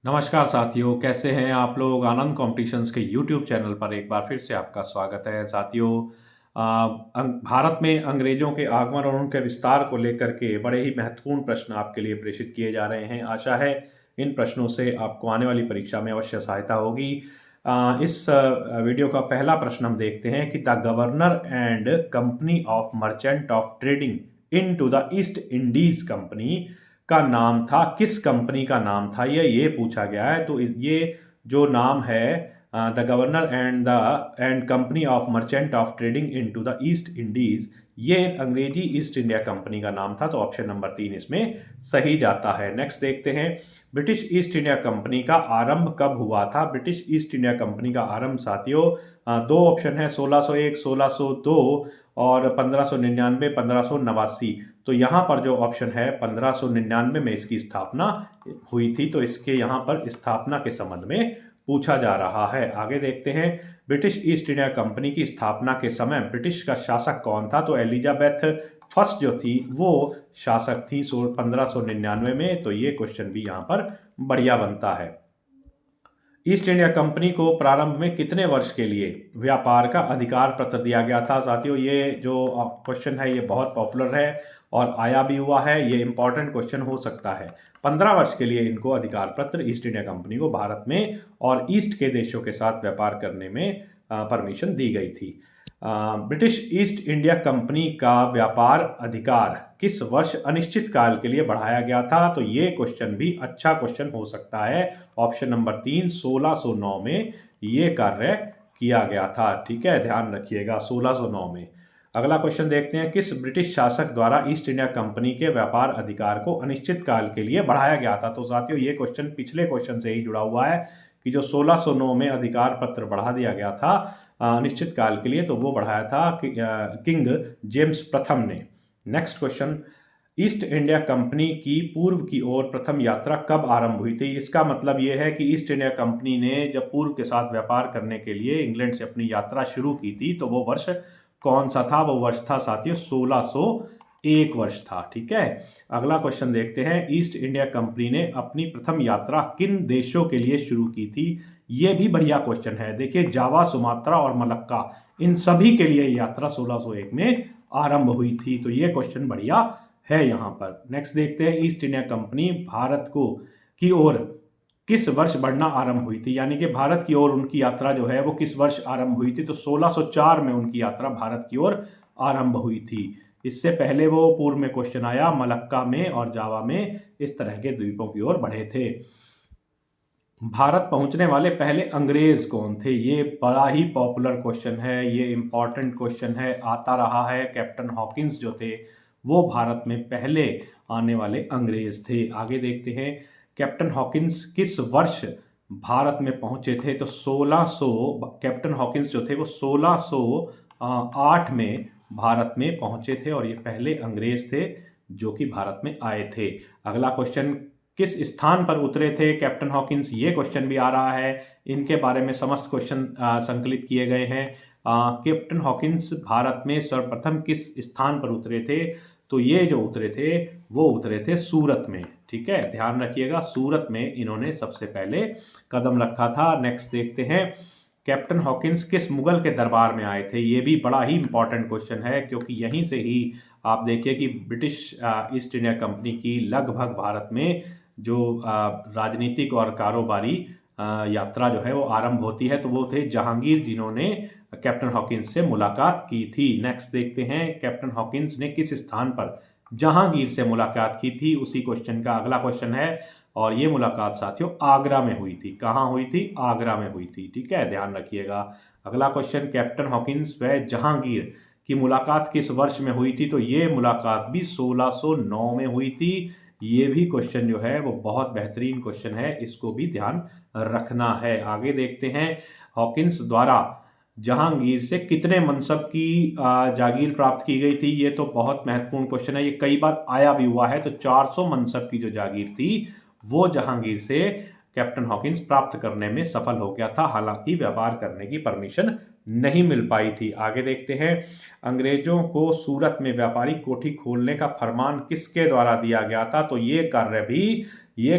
नमस्कार साथियों, कैसे हैं आप लोग। आनंद कॉम्पिटिशन्स के यूट्यूब चैनल पर एक बार फिर से आपका स्वागत है साथियों। भारत में अंग्रेजों के आगमन और उनके विस्तार को लेकर के बड़े ही महत्वपूर्ण प्रश्न आपके लिए प्रेषित किए जा रहे हैं। आशा है इन प्रश्नों से आपको आने वाली परीक्षा में अवश्य सहायता होगी। इस वीडियो का पहला प्रश्न हम देखते हैं कि the governor and company of merchant of trading into the East Indies company का नाम था, किस कंपनी का नाम था, ये पूछा गया है। तो ये जो नाम है the governor and company of merchant of trading into the East Indies, ये अंग्रेजी ईस्ट इंडिया कंपनी का नाम था। तो ऑप्शन नंबर 3 इसमें सही जाता है। नेक्स्ट देखते हैं, ब्रिटिश ईस्ट इंडिया कंपनी का आरंभ कब हुआ था। ब्रिटिश ईस्ट इंडिया कंपनी का आरंभ साथियों दो ऑप्शन है, 1601, 1602 और 1599, 1589। तो यहाँ पर जो ऑप्शन है 1599 में इसकी स्थापना हुई थी। तो इसके यहाँ पर स्थापना के संबंध में पूछा जा रहा है। आगे देखते हैं, ब्रिटिश ईस्ट इंडिया कंपनी की स्थापना के समय ब्रिटिश का शासक कौन था। तो एलिजाबेथ फर्स्ट जो थी वो शासक थी 1599 में। तो ये क्वेश्चन भी यहाँ पर बढ़िया बनता है। ईस्ट इंडिया कंपनी को प्रारंभ में कितने वर्ष के लिए व्यापार का अधिकार पत्र दिया गया था। साथियों ये जो क्वेश्चन है ये बहुत पॉपुलर है और आया भी हुआ है। ये इंपॉर्टेंट क्वेश्चन हो सकता है। 15 वर्ष के लिए इनको अधिकार पत्र ईस्ट इंडिया कंपनी को भारत में और ईस्ट के देशों के साथ व्यापार करने में परमिशन दी गई थी। ब्रिटिश ईस्ट इंडिया कंपनी का व्यापार अधिकार किस वर्ष अनिश्चित काल के लिए बढ़ाया गया था। तो ये क्वेश्चन भी अच्छा क्वेश्चन हो सकता है। ऑप्शन नंबर 3 1609 में ये कार्य किया गया था। ठीक है, ध्यान रखिएगा 1609 में। अगला क्वेश्चन देखते हैं, किस ब्रिटिश शासक द्वारा ईस्ट इंडिया कंपनी के व्यापार अधिकार को अनिश्चित काल के लिए बढ़ाया गया था। तो साथियों ये क्वेश्चन पिछले क्वेश्चन से ही जुड़ा हुआ है कि जो 1609 में अधिकार पत्र बढ़ा दिया गया था अनिश्चित काल के लिए, तो वो बढ़ाया था किंग जेम्स प्रथम ने। Next question, east India company की पूर्व की ओर प्रथम यात्रा कब आरंभ हुई थी। इसका मतलब ये है कि ईस्ट इंडिया कंपनी ने जब पूर्व के साथ व्यापार करने के लिए इंग्लैंड से अपनी यात्रा शुरू की थी, तो वो वर्ष कौन सा था। वो वर्ष था साथियों 1601 वर्ष था। ठीक है, अगला क्वेश्चन देखते हैं, ईस्ट इंडिया कंपनी ने अपनी प्रथम यात्रा किन देशों के लिए शुरू की थी। ये भी बढ़िया क्वेश्चन है। देखिए जावा, सुमात्रा और मलक्का, इन सभी के लिए यात्रा 1601 में आरंभ हुई थी। तो ये क्वेश्चन बढ़िया है यहाँ पर। नेक्स्ट देखते हैं, ईस्ट इंडिया कंपनी भारत को की ओर किस वर्ष बढ़ना आरंभ हुई थी। यानी कि भारत की ओर उनकी यात्रा जो है वो किस वर्ष आरंभ हुई थी। तो 1604 में उनकी यात्रा भारत की ओर आरंभ हुई थी। इससे पहले वो पूर्व में क्वेश्चन आया मलक्का में और जावा में इस तरह के द्वीपों की ओर बढ़े थे। भारत पहुंचने वाले पहले अंग्रेज कौन थे। ये बड़ा ही पॉपुलर क्वेश्चन है, ये इंपॉर्टेंट क्वेश्चन है, आता रहा है। कैप्टन हॉकिंस जो थे वो भारत में पहले आने वाले अंग्रेज थे। आगे देखते हैं, कैप्टन हॉकिंस किस वर्ष भारत में पहुंचे थे। तो 1600, कैप्टन हॉकिंस जो थे वो 1608 में भारत में पहुंचे थे और ये पहले अंग्रेज थे जो कि भारत में आए थे। अगला क्वेश्चन, किस स्थान पर उतरे थे कैप्टन हॉकिंस। ये क्वेश्चन भी आ रहा है। इनके बारे में समस्त क्वेश्चन संकलित किए गए हैं। कैप्टन हॉकिंस भारत में सर्वप्रथम किस स्थान पर उतरे थे। तो ये जो उतरे थे वो उतरे थे सूरत में। ठीक है, ध्यान रखिएगा, सूरत में इन्होंने सबसे पहले कदम रखा था। नेक्स्ट देखते हैं, कैप्टन हॉकिंस किस मुगल के दरबार में आए थे। ये भी बड़ा ही इंपॉर्टेंट क्वेश्चन है क्योंकि यहीं से ही आप देखिए कि ब्रिटिश ईस्ट इंडिया कंपनी की लगभग भारत में जो राजनीतिक और कारोबारी यात्रा जो है वो आरंभ होती है। तो वो थे जहांगीर जिन्होंने कैप्टन हॉकिंस से मुलाकात की थी। नेक्स्ट देखते हैं, कैप्टन हॉकिंस ने किस स्थान पर जहांगीर से मुलाकात की थी। उसी क्वेश्चन का अगला क्वेश्चन है और ये मुलाकात साथियों आगरा में हुई थी। कहाँ हुई थी, आगरा में हुई थी। ठीक है, ध्यान रखिएगा। अगला क्वेश्चन, कैप्टन हॉकिंस व जहांगीर की मुलाकात किस वर्ष में हुई थी। तो ये मुलाकात भी 1609 में हुई थी। ये भी क्वेश्चन जो है वो बहुत बेहतरीन क्वेश्चन है, इसको भी ध्यान रखना है। आगे देखते हैं, हॉकिंस द्वारा जहांगीर से कितने मनसब की जागीर प्राप्त की गई थी। ये तो बहुत महत्वपूर्ण क्वेश्चन है, ये कई बार आया भी हुआ है। तो 400 मनसब की जो जागीर थी वो जहांगीर से कैप्टन हॉकिंस प्राप्त करने में सफल हो गया था। हालांकि व्यापार करने की परमिशन नहीं मिल पाई थी। आगे देखते हैं, अंग्रेजों को सूरत में व्यापारिक कोठी खोलने का फरमान किसके द्वारा दिया गया था? तो ये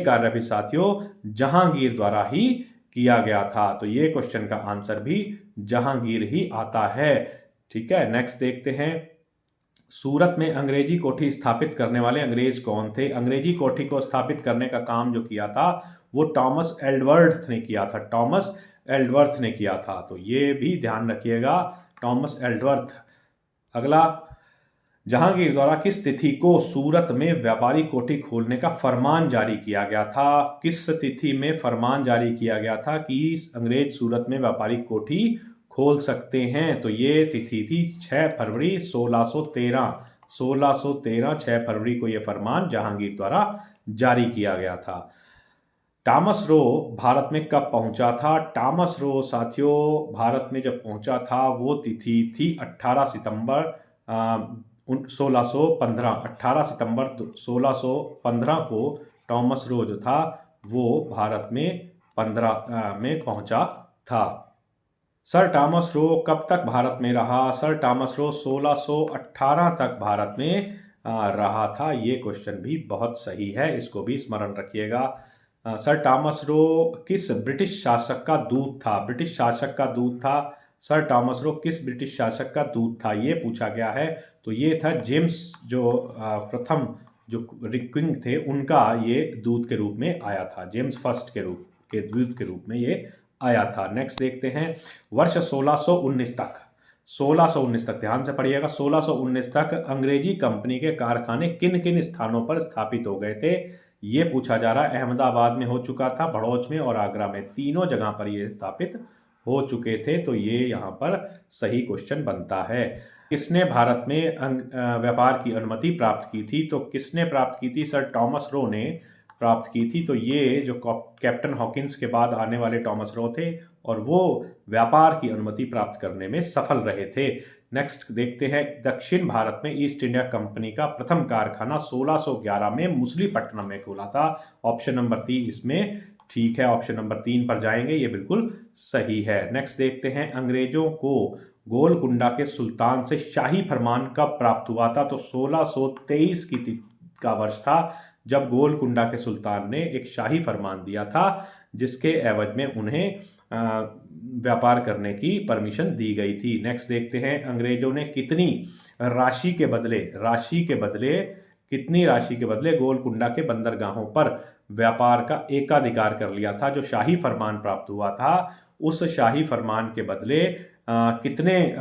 कार्य भी साथियों जहांगीर द्वारा ही किया गया था। तो ये क्वेश्चन का आंसर भी जहांगीर ही आता है। ठीक है, नेक्स्ट देखते हैं, सूरत में अंग्रेजी कोठी स्थापित करने वाले अंग्रेज कौन थे? अंग्रेजी कोठी को स्थापित करने का काम जो किया था वो टॉमस एल्डवर्थ ने किया था। टॉमस एल्डवर्थ ने किया था, तो ये भी ध्यान रखिएगा, टॉमस एल्डवर्थ। अगला, जहांगीर द्वारा किस तिथि को सूरत में व्यापारिक कोठी खोलने का फरमान जारी किया गया था? किस तिथि में फरमान जारी किया गया था कि अंग्रेज सूरत में व्यापारिक कोठी खोल सकते हैं? तो ये तिथि थी 6 फरवरी 1613। 6 फरवरी को यह फरमान जहांगीर द्वारा जारी किया गया था। टॉमस रो भारत में कब पहुंचा था? टॉमस रो साथियों भारत में जब पहुंचा था वो तिथि थी 18 सितंबर 1615। 18 सितंबर 1615 को टॉमस रो जो था वो भारत में 15 में पहुंचा था। सर टॉमस रो कब तक भारत में रहा? सर टॉमस रो 1618 तक भारत में रहा था। ये क्वेश्चन भी बहुत सही है, इसको भी स्मरण रखिएगा। सर टॉमस रो किस ब्रिटिश शासक का दूत था? ब्रिटिश शासक का दूत था। सर टॉमस रो किस ब्रिटिश शासक का दूत था, ये पूछा गया है। तो ये था जेम्स, जो प्रथम जो किंग थे उनका ये दूत के रूप में आया था। जेम्स फर्स्ट के दूत के रूप में ये आया था। नेक्स्ट देखते हैं, वर्ष 1619 तक, 1619 तक ध्यान से पढ़िएगा, 1619 तक अंग्रेजी कंपनी के कारखाने किन किन स्थानों पर स्थापित हो गए थे? ये पूछा जा रहा है। अहमदाबाद में हो चुका था, भड़ोच में और आगरा में, तीनों जगह पर ये स्थापित हो चुके थे। तो ये यहाँ पर सही क्वेश्चन बनता है। किसने भारत में व्यापार की अनुमति प्राप्त की थी? तो किसने प्राप्त की थी? सर टॉमस रो ने प्राप्त की थी। तो ये जो कैप्टन हॉकिंस के बाद आने वाले टॉमस रो थे और वो व्यापार की अनुमति प्राप्त करने में सफल रहे थे। नेक्स्ट देखते हैं, दक्षिण भारत में ईस्ट इंडिया कंपनी का प्रथम कारखाना 1611 में मुसलीपट्टनम में खुला था। ऑप्शन नंबर 3 इसमें ठीक है, ऑप्शन नंबर 3 पर जाएंगे, ये बिल्कुल सही है। नेक्स्ट देखते हैं, अंग्रेजों को गोलकुंडा के सुल्तान से शाही फरमान कब प्राप्त हुआ था? तो 1623 का वर्ष था जब गोलकुंडा के सुल्तान ने एक शाही फरमान दिया था, जिसके एवज में उन्हें व्यापार करने की परमिशन दी गई थी। नेक्स्ट देखते हैं, अंग्रेजों ने कितनी राशि के बदले गोलकुंडा के बंदरगाहों पर व्यापार का एकाधिकार कर लिया था? जो शाही फरमान प्राप्त हुआ था उस शाही फरमान के बदले कितने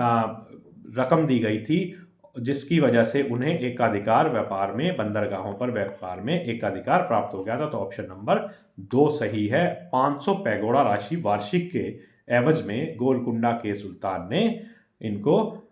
रकम दी गई थी, जिसकी वजह से उन्हें एकाधिकार व्यापार में, बंदरगाहों पर व्यापार में एकाधिकार प्राप्त हो गया था? तो ऑप्शन नंबर 2 सही है। 500 पैगोडा राशि वार्षिक के एवज में गोलकुंडा के सुल्तान ने इनको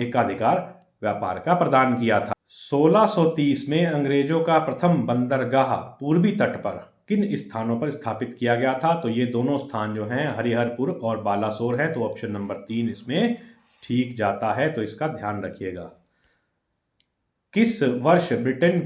एकाधिकार व्यापार का प्रदान किया था। 1630 में अंग्रेजों का प्रथम बंदरगाह पूर्वी तट पर किन स्थानों पर स्थापित किया गया था? तो ये दोनों स्थान जो हैं हरिहरपुर और बालासोर है। तो ऑप्शन नंबर 3 इसमें ठीक जाता है, तो इसका ध्यान रखिएगा। किस वर्ष ब्रिटेन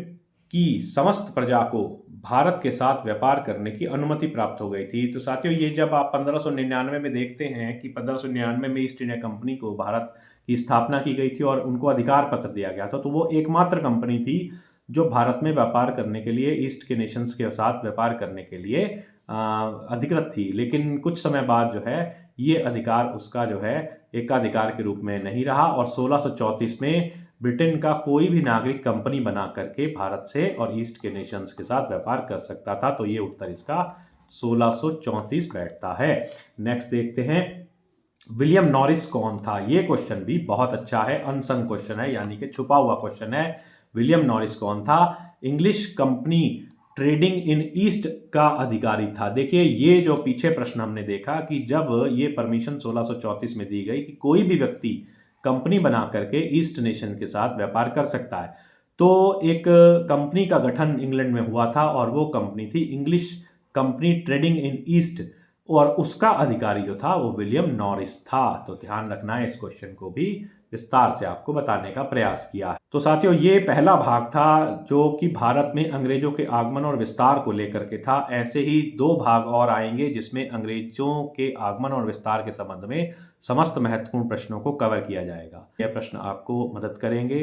की समस्त प्रजा को भारत के साथ व्यापार करने की अनुमति प्राप्त हो गई थी? तो साथियों ये जब आप 1599 में देखते हैं कि 1599 में ईस्ट इंडिया कंपनी को भारत की स्थापना की गई थी और उनको अधिकार पत्र दिया गया था, तो वो एकमात्र कंपनी थी जो भारत में व्यापार करने के लिए, ईस्ट के नेशंस के साथ व्यापार करने के लिए अधिकृत थी। लेकिन कुछ समय बाद जो है ये अधिकार उसका जो है एकाधिकार के रूप में नहीं रहा और 1634 में ब्रिटेन का कोई भी नागरिक कंपनी बना करके भारत से और ईस्ट के नेशंस के साथ व्यापार कर सकता था। तो ये उत्तर इसका 1634 बैठता है। नेक्स्ट देखते हैं, विलियम नॉरिस कौन था? ये क्वेश्चन भी बहुत अच्छा है, अनसंग क्वेश्चन है, यानी कि छुपा हुआ क्वेश्चन है। विलियम नॉरिस कौन था? English company trading in east का अधिकारी था। देखिए ये जो पीछे प्रश्न हमने देखा कि जब ये परमिशन 1634 में दी गई कि कोई भी व्यक्ति कंपनी बना करके ईस्ट नेशन के साथ व्यापार कर सकता है, तो एक कंपनी का गठन इंग्लैंड में हुआ था और वो कंपनी थी English company trading in east, और उसका अधिकारी जो था वो विलियम नॉरिस था। तो ध्यान रखना है, इस क्वेश्चन को भी विस्तार से आपको बताने का प्रयास किया है। तो साथियों, ये पहला भाग था जो कि भारत में अंग्रेजों के आगमन और विस्तार को लेकर के था। ऐसे ही 2 भाग और आएंगे जिसमें अंग्रेजों के आगमन और विस्तार के संबंध में समस्त महत्वपूर्ण प्रश्नों को कवर किया जाएगा। यह प्रश्न आपको मदद करेंगे।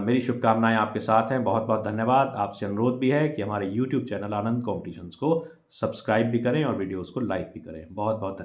मेरी शुभकामनाएं आपके साथ हैं। बहुत बहुत धन्यवाद। आपसे अनुरोध भी है कि हमारे यूट्यूब चैनल आनंद कॉम्पिटिशन्स को सब्सक्राइब भी करें और वीडियोज़ को लाइक भी करें। बहुत बहुत